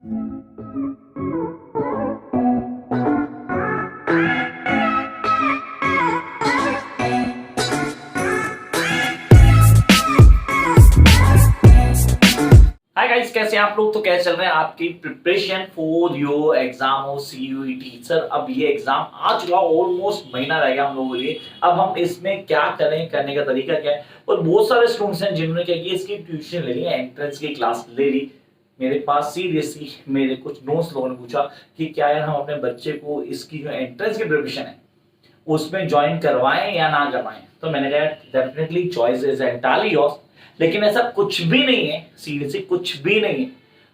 Hi guys, कैसे हैं आप लोग। तो कैसे चल रहे हैं आपकी प्रिपरेशन फॉर योर एग्जाम और सीयूईटी। सर अब ये एग्जाम आ चुका, ऑलमोस्ट महीना रह गया हम लोगों के लिए। अब हम इसमें क्या करें, करने का तरीका क्या है। और बहुत सारे स्टूडेंट्स हैं जिन्होंने क्या किया, इसकी ट्यूशन ले ली, एंट्रेंस की क्लास ले ली। मेरे पास सीरियसली मेरे कुछ दोस्त लोगों ने पूछा कि क्या यार हम अपने बच्चे को इसकी जो एंट्रेंस की प्रिपरेशन है उसमें ज्वाइन करवाएं या ना करवाएं। तो मैंने कहा definitely choice is entirely yours, लेकिन ऐसा कुछ भी नहीं है, सीरियसली कुछ भी नहीं है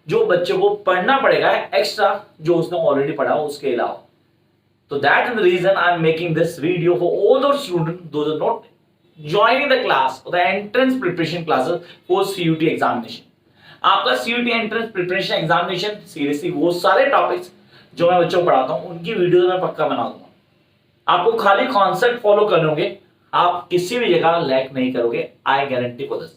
जो बच्चे को पढ़ना पड़ेगा एक्स्ट्रा जो उसने ऑलरेडी पढ़ा उसके अलावा। तो that is the reason I am making this video for all those student those are not joining the class or the entrance preparation classes for CUT examination। आपका CUT entrance preparation examination seriously वो सारे topics जो मैं बच्चों को पढ़ाता हूं उनकी वीडियो मैं पक्का बना दूंगा। आपको खाली कॉन्सेप्ट फॉलो करने होंगे, आप किसी भी जगह लैक नहीं करोगे, आई गारंटी फॉर दिस।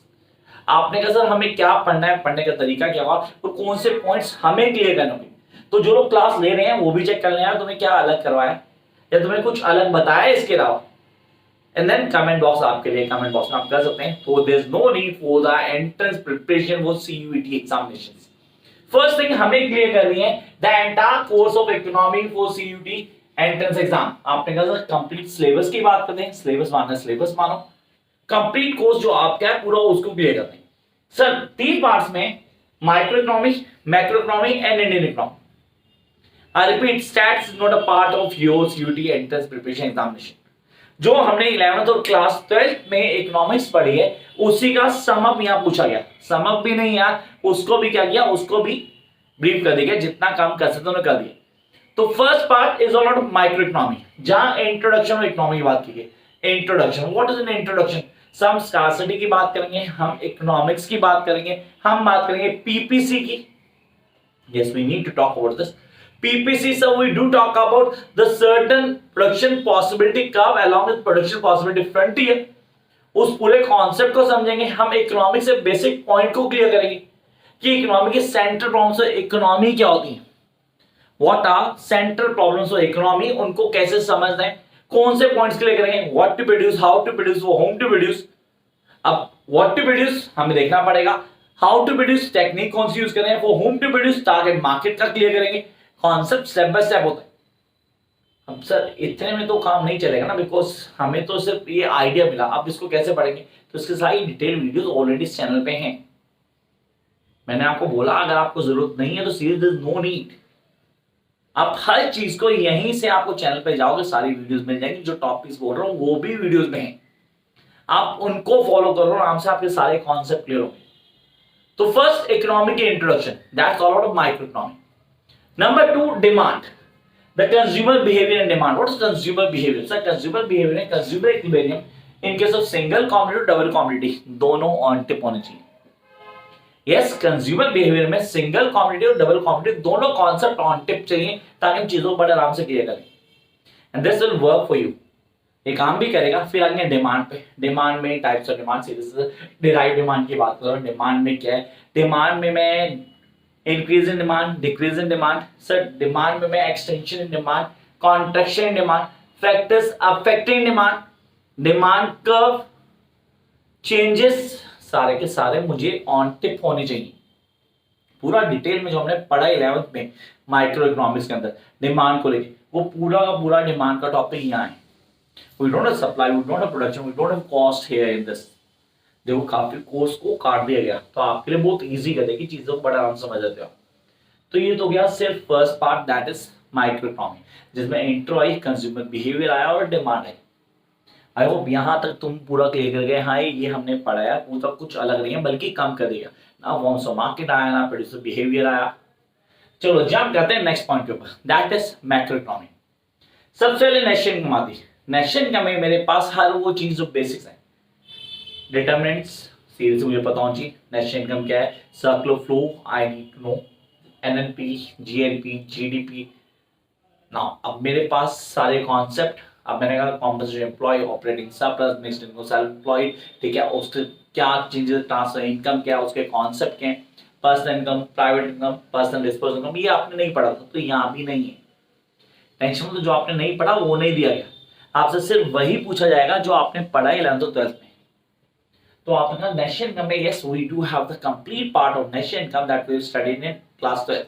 आपने कहा सर हमें क्या पढ़ना है, पढ़ने का तरीका क्या होगा और कौन से पॉइंट्स हमें क्लियर करने होंगे। तो जो लोग क्लास ले रहे हैं वो भी चेक कर लें यार तुम्हें क्या अलग करवाया या तुम्हें कुछ अलग बताया इसके अलावा। एंड देन कमेंट बॉक्स आपके लिए, कमेंट बॉक्स में आप कर सकते हैं। तो there is no need for the entrance preparation for CUET examinations. First thing हमें क्लियर करनी है the entire course of economy for CUET entrance exam. आपने कहा सर कंप्लीट सिलेबस की बात करते हैं, सिलेबस मानना सिलेबस मानो, कंप्लीट कोर्स जो आपका है पूरा उसको क्लियर करते हैं। सर 3 पार्ट्स में, micro economy, macro economy and Indian economy. I repeat, stats is not a part of your CUET entrance preparation examination. जो हमने 11th और क्लास 12th में इकोनॉमिक्स पढ़ी है उसी का समअप यहां पूछा गया। समअप भी नहीं यार, उसको भी क्या किया, उसको भी ब्रीफ कर दिया, जितना काम कर सकते उन्होंने कर दिया। तो first part is all about micro economy, जहां इंट्रोडक्शन ऑफ इकोनॉमी की बात की गई। Introduction, what is an introduction. हम स्कार्सिटी की बात करेंगे, हम इकोनॉमिक्स की बात करेंगे, हम बात करेंगे पीपीसी की। Yes, we need to talk about this PPC, so we do talk about the certain production possibility curve along with production possibility frontier। उस पूरे कॉन्सेप्ट को समझेंगे हम। इकोनॉमिक से बेसिक पॉइंट को क्लियर करेंगे कि इकोनॉमी की सेंट्रल प्रॉब्लम्स ऑफ इकोनॉमी क्या होती है, what are central problems of economy, उनको कैसे समझना है, कौन से पॉइंट्स क्लियर करेंगे, what to produce, how to produce, whom to produce. अब व्हाट टू प्रोड्यूस हमें देखना पड़ेगा, हाउ टू प्रोड्यूस टेक्निक कौन सी यूज करें, वो whom to produce target market का क्लियर करेंगे। कॉन्सेप्ट स्टेप बाय स्टेप होता है। अब सर इतने में तो काम नहीं चलेगा ना, बिकॉज हमें तो सिर्फ ये आइडिया मिला, अब इसको कैसे पढ़ेंगे। तो इसके सारी डिटेल वीडियोस ऑलरेडी इस चैनल पे हैं। मैंने आपको बोला अगर आपको जरूरत नहीं है तो सीरियसली नो नीड। आप हर चीज को यहीं से आपको चैनल पे जाओगे सारी वीडियोस मिल जाएंगी। जो टॉपिक्स बोल रहा हूं वो भी वीडियोस में है, आप उनको फॉलो करो, आराम से आपके सारे कॉन्सेप्ट क्लियर होंगे। तो फर्स्ट इकोनॉमी की introduction, that's all about micro economy. Number 2, demand. The consumer behavior and demand. What is consumer behavior? Sir, consumer behavior है consumer equilibrium in case of single commodity, double commodity, दोनों on tip होने चाहिए। Yes, consumer behavior में single commodity और double commodity दोनों concept on tip चाहिए ताकि हम चीजों को बड़े आराम से क्लियर करें। And this will work for you। ये काम भी करेगा। फिर आगे डिमांड पे, डिमांड में टाइप्स ऑफ डिमांड, सीधे डिराइव डिमांड की बात करो। डिमांड में क्या है, डिमांड में मैं increase in demand, decrease in demand. Sir demand में मैं extension in demand, contraction in demand, factors affecting demand, demand curve, changes, सारे के सारे मुझे ऑन टिप होने चाहिए। पूरा डिटेल में जो हमने पढ़ा 11th में माइक्रो इकोनॉमिक्स के अंदर डिमांड को लेके, वो पूरा का पूरा डिमांड का टॉपिक यहाँ है। We don't have supply, we don't have production, we don't have cost here in this. देखो काफी कोर्स को काट दिया गया तो आपके लिए बहुत इजी कर देगी, चीजों को बड़ा आराम से समझ जाते हो। तो ये तो गया सिर्फ first part, that is micro economy, जिसमें इंट्रो आई, कंज्यूमर बिहेवियर आया और डिमांड आई। आई होप यहां तक तुम पूरा क्लियर कर गए। हाँ ये हमने पढ़ाया, पूरा कुछ अलग नहीं है बल्कि कम कर दिया ना। फॉर्म्स ऑफ मार्केट आया ना, प्रोड्यूसर बिहेवियर आया। चलो जंप करते हैं नेक्स्ट पॉइंट के ऊपर, दैट इज मैक्रो इकोनॉमी। सबसे पहले नेशनल इनकम आती है। नेशनल इनकम में मेरे पास हर वो चीज जो बेसिक्स है, डिटरमिनेंट्स सीरीज मुझे पता होनी चाहिए। नेशनल इनकम क्या है, circular flow I need to know, NNP, GNP, GDP. Now अब मेरे पास सारे कॉन्सेप्ट। अब मैंने कहा compensation employ, operating surplus, mixed income, self employed, ठीक है, उसके क्या चेंजेस, ट्रांसफर इनकम क्या है, उसके कॉन्सेप्ट क्या है, personal income, private income, personal disposable income, ये आपने नहीं पढ़ा था तो यहाँ भी नहीं है। टेंशन मतलब जो आपने नहीं पढ़ा वो नहीं दिया गया, आपसे सिर्फ वही पूछा जाएगा जो आपने पढ़ा 11th और 12th में। तो आपने कहा नेशनल इनकम में yes we do have the complete part of national income that we studied in class 12।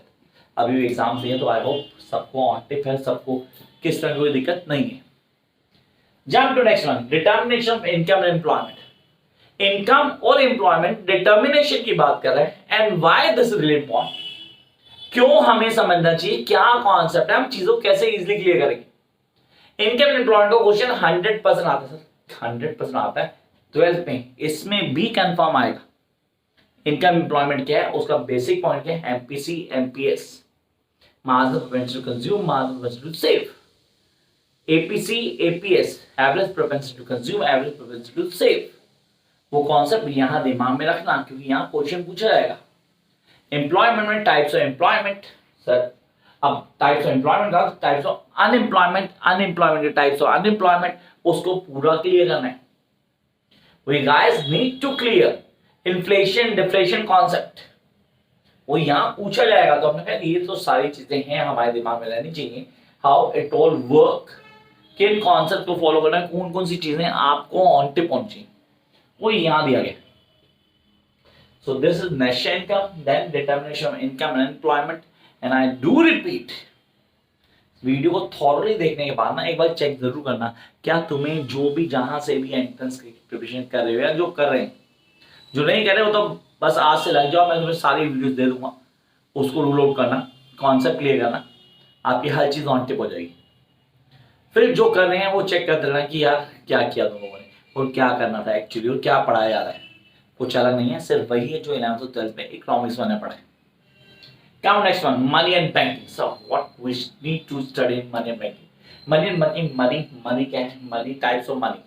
अभी भी एग्जाम दिए तो आई होप सबको ऑन टिप है, सबको किस तरह की कोई दिक्कत नहीं है। Jump to next one, determination of income and employment. Income और एम्प्लॉयमेंट डिटर्मिनेशन की बात कर रहे हैं and why this is really important, क्यों हमें समझना चाहिए, क्या कॉन्सेप्ट है, हम चीजों को कैसे इजीली क्लियर करेंगे। इनकम एंड एम्प्लॉयमेंट का क्वेश्चन 100% आता है सर, 100% आता है 12th में, इसमें भी कंफर्म आएगा। इनकम एम्प्लॉयमेंट क्या है, उसका बेसिक पॉइंट क्या है, MPC MPS, marginal propensity to consume, marginal propensity to save. APC APS, average propensity to consume, average propensity to save. वो कॉन्सेप्ट यहां दिमाग में रखना क्योंकि यहां क्वेश्चन पूछा जाएगा। एम्प्लॉयमेंट में टाइप्स ऑफ एम्प्लॉयमेंट सर, अब टाइप्स ऑफ एम्प्लॉयमेंट का टाइप्स ऑफ अनएम्प्लॉयमेंट, अनएम्प्लॉयमेंट के टाइप्स ऑफ अनएम्प्लॉयमेंट, उसको पूरा क्लियर करना है। We guys need to clear inflation deflation concept, वो यहां पूछा जाएगा। तो हमने कहा ये तो सारी चीजें हैं हमारे दिमाग में रहनी चाहिए। हाउ इट ऑल वर्क, किन कॉन्सेप्ट को फॉलो करना है, कौन कौन सी चीजें आपको ऑन टिप होनी चाहिए, वो यहां दिया गया। So this is national income, then determination of income and employment. And I do repeat, video को थॉरली देखने के बाद ना एक बार चेक जरूर करना, क्या तुम्हें जो भी जहां से भी एंट्रेंस की प्रिपरेशन कर रहे हो या जो कर रहे हैं, जो नहीं कर रहे हो तो बस आज से लग जाओ, मैं तुम्हें सारी वीडियोस दे दूंगा, उसको रूल आउट करना, कॉन्सेप्ट क्लियर करना, आपकी हर चीज ऑन टिप हो जाएगी। फिर जो कर रहे हैं वो चेक कर देना कि यार क्या किया तुम लोगों ने और क्या करना था एक्चुअली और क्या पढ़ाया जा रहा है। कुछ अलग नहीं है, सिर्फ वही है जो 11th और 12th में इकोनॉमिक्स मैंने पढ़ा है। Come next one, money and banking. So what we need to study in money and banking. Money and banking, money क्या है? Money types of money.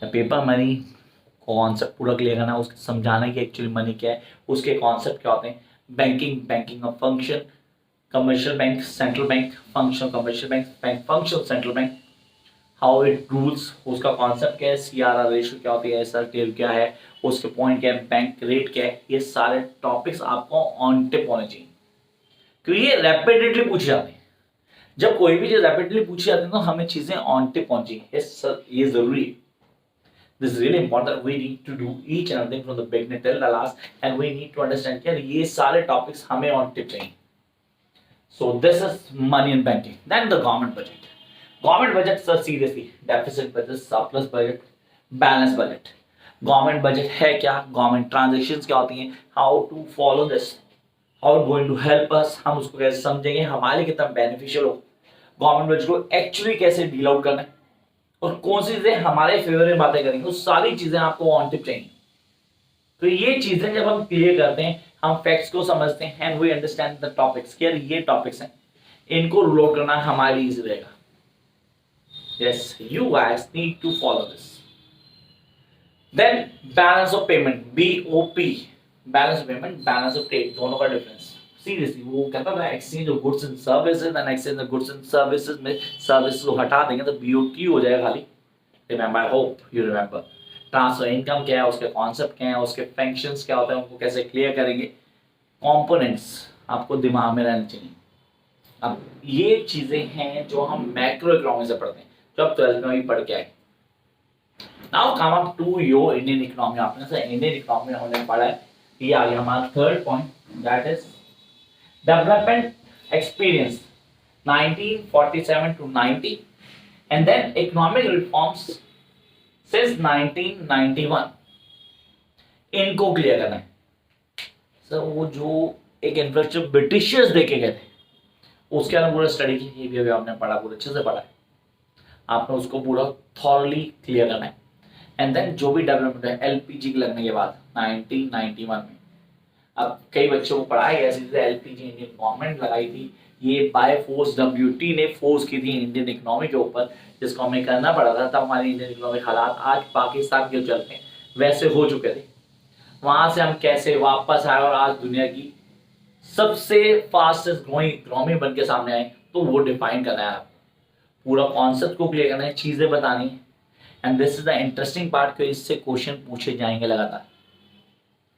Paper money concept पूरा क्लियर करना, उसको समझाना कि एक्चुअली मनी क्या है, उसके कॉन्सेप्ट क्या होते हैं। बैंकिंग, बैंकिंग का function, commercial bank, central bank, function commercial bank, bank function central bank, how it rules, उसका कॉन्सेप्ट क्या है, सीआरआर रेशियो क्या होती है, एसआर क्या है, उसके पॉइंट क्या है, बैंक रेट क्या है, ये सारे टॉपिक्स आपको ऑन टिप होने चाहिए क्योंकि ये रैपिडली पूछे जाते हैं। जब कोई भी चीज रैपिडली पूछी जाती है तो हमें चीजें ऑन टिप पहुंची, ये जरूरी है। This is really important, we need to do each and everything from the beginning till the last and we need to understand कि ये सारे टॉपिक्स हमें ऑन टिप चाहिए। So this is money and banking. Then the government budget. Government budget sir seriously, deficit budget, surplus budget, balance budget. Government budget है क्या, government transactions क्या होती हैं, how to follow this, how it going to help us, हम उसको कैसे समझेंगे, हमारे लिए कितना बेनिफिशियल हो, गवर्नमेंट बजट को एक्चुअली कैसे डील आउट करना है और कौन सी चीजें हमारे फेवर में बातें करेंगे, वो सारी चीजें आपको ऑन टिप चाहिए। तो ये चीजें जब हम क्लियर करते हैं, हम फैक्ट्स को समझते हैं and we understand the topics, क्या ये टॉपिक्स हैं, इनको रूल आउट करना हमारे लिए इजी रहेगा। Yes, you guys need to follow this. Then balance of payment, BOP, balance of payment, balance of trade, दोनों का डिफरेंस। सीरियसली वो कहता है exchange of goods and services, and exchange of goods and services में services को हटा देंगे तो बीओटी हो जाएगा खाली। Remember, I hope you remember. Transfer income क्या है, उसके कॉन्सेप्ट क्या है, उसके फंक्शंस क्या होते हैं, उनको कैसे क्लियर करेंगे, कंपोनेंट्स आपको दिमाग में रहने चाहिए। अब ये चीजें हैं जो हम मैक्रो इकोनॉमी से पढ़ते हैं, जो आप 12th में भी पढ़ के आए। Now come up to your Indian economy. आपने से इंडियन इकोनॉमी में हमने पढ़ा है, ये आ गया हमारा third point, that is development experience 1947 to 90 and then economic reforms since 1991, इनको क्लियर करना है। सर वो जो एक इंफ्रास्ट्रक्चर ब्रिटिशर्स देके गए थे उसके अंदर पूरा स्टडी की, ये भी अभी आपने पढ़ा, पूरा अच्छे से पढ़ा है आपने, उसको पूरा थॉरली क्लियर करना है। एंड देन जो भी डेवलपमेंट है एलपीजी के लगने के बाद 1991 में, अब कई बच्चों को पढ़ाया गया जैसे एलपीजी इंडियन गवर्नमेंट लगाई थी, ये बाय फोर्स डब्ल्यूटी ने फोर्स की थी इंडियन इकोनॉमी के ऊपर, जिसको हमें करना पड़ा था। तब हमारे इंडियन इकोनॉमिक हालात आज पाकिस्तान के चलते हैं वैसे हो चुके थे, वहां से हम कैसे वापस आए और आज दुनिया की सबसे फास्टेस्ट ग्रोइंग इकोनॉमी बन के सामने आए, तो वो डिफाइन करना है आपको, पूरा कॉन्सेप्ट को क्लियर करना है, चीजें बतानी है। And this is the interesting part कि इससे क्वेश्चन पूछे जाएंगे लगातार।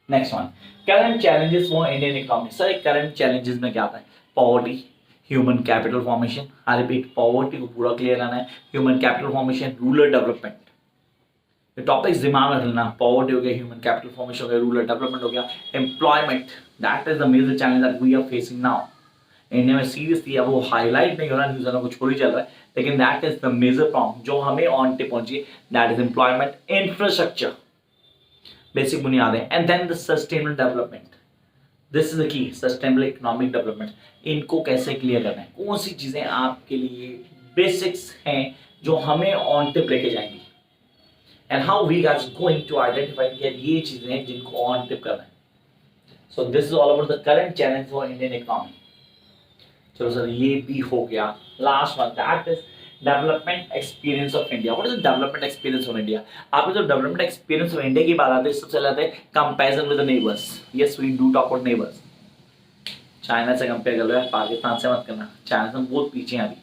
Next one, current challenges for Indian economy. Sir current challenges में क्या आता है? Poverty, human capital formation, I repeat poverty को पूरा क्लियर करना है, human capital formation, rural development. ये टॉपिक्स दिमाग में रखना, पॉवर्टी हो गया, ह्यूमन कैपिटल फॉर्मेशन हो गया, रूरल डेवलपमेंट हो गया, employment, that is the major challenge that we are facing now. India में सीरियसली अब वो हाईलाइट नहीं हो रहा, न्यूज़ वालों को छोड़ ही चल रहा है, लेकिन that is the major problem जो हमें ऑन टिप पहुंची, that is employment, infrastructure, basic बुनियादें, and then the sustainable development. This is the key, sustainable economic development. इनको कैसे क्लियर करना है, कौन सी चीजें आपके लिए बेसिक्स हैं जो हमें ऑन टिप लेके जाएंगी, and how we are going to identify कि ये चीजें हैं जिनको ऑन टिप करना है। So this is all about the current challenge for Indian economy. चलो सर ये भी हो गया। Last one, that is development experience of India. What is the development experience of India? आपने जब डेवलपमेंट एक्सपीरियंस ऑफ इंडिया की बात आती है सबसे पहले आते हैं comparison with the neighbours. Yes we do talk about neighbours. China से कंपेयर कर लो, पाकिस्तान से मत करना, चाइना से बहुत पीछे हैं अभी,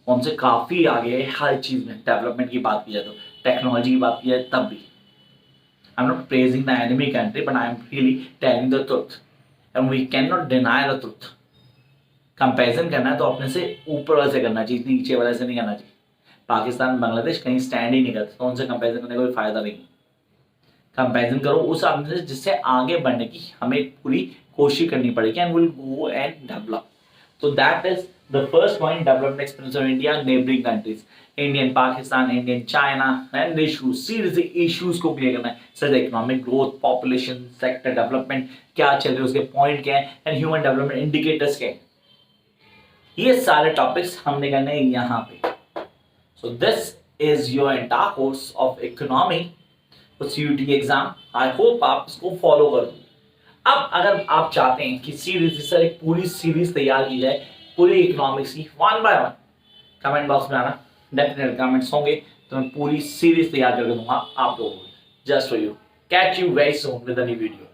उनसे काफी आगे है हर चीज में। डेवलपमेंट की बात की जाए तो, टेक्नोलॉजी की बात की जाए तब भी। I am not praising the enemy country but I am really telling the truth and we can not deny the truth. Comparison करना है तो अपने से ऊपर वाले से करना चाहिए, नीचे वाले से नहीं करना चाहिए। पाकिस्तान बांग्लादेश कहीं स्टैंड ही नहीं करते, तो उनसे कंपैरिजन करने का कोई फायदा नहीं। कंपैरिजन करो उस आदमी से जिससे आगे बढ़ने की हमें पूरी कोशिश करनी पड़ेगी, and will go and develop. तो that is the first point, development experience of India, neighbouring countries, Indian Pakistan, Indian China, and issues, series issues को क्लियर करना है, such economic growth, population, sector development क्या चल रहे हैं, उसके पॉइंट क्या है, एंड ह्यूमन डेवलपमेंट इंडिकेटर्स क्या है। ये सारे टॉपिक्स हमने करने हैं यहाँ पे। So this is your entire course of economy CUT exam. I hope आप इसको फॉलो करो। अब अगर आप चाहते हैं कि सीरीज सर एक पूरी सीरीज तैयार की जाए पूरी इकोनॉमिक्स की, one by one, comment box में आना, डेफिनेट कमेंट्स होंगे तो मैं पूरी सीरीज तैयार करके दूंगा आप लोगों को, just for you. Catch you very soon with a new video.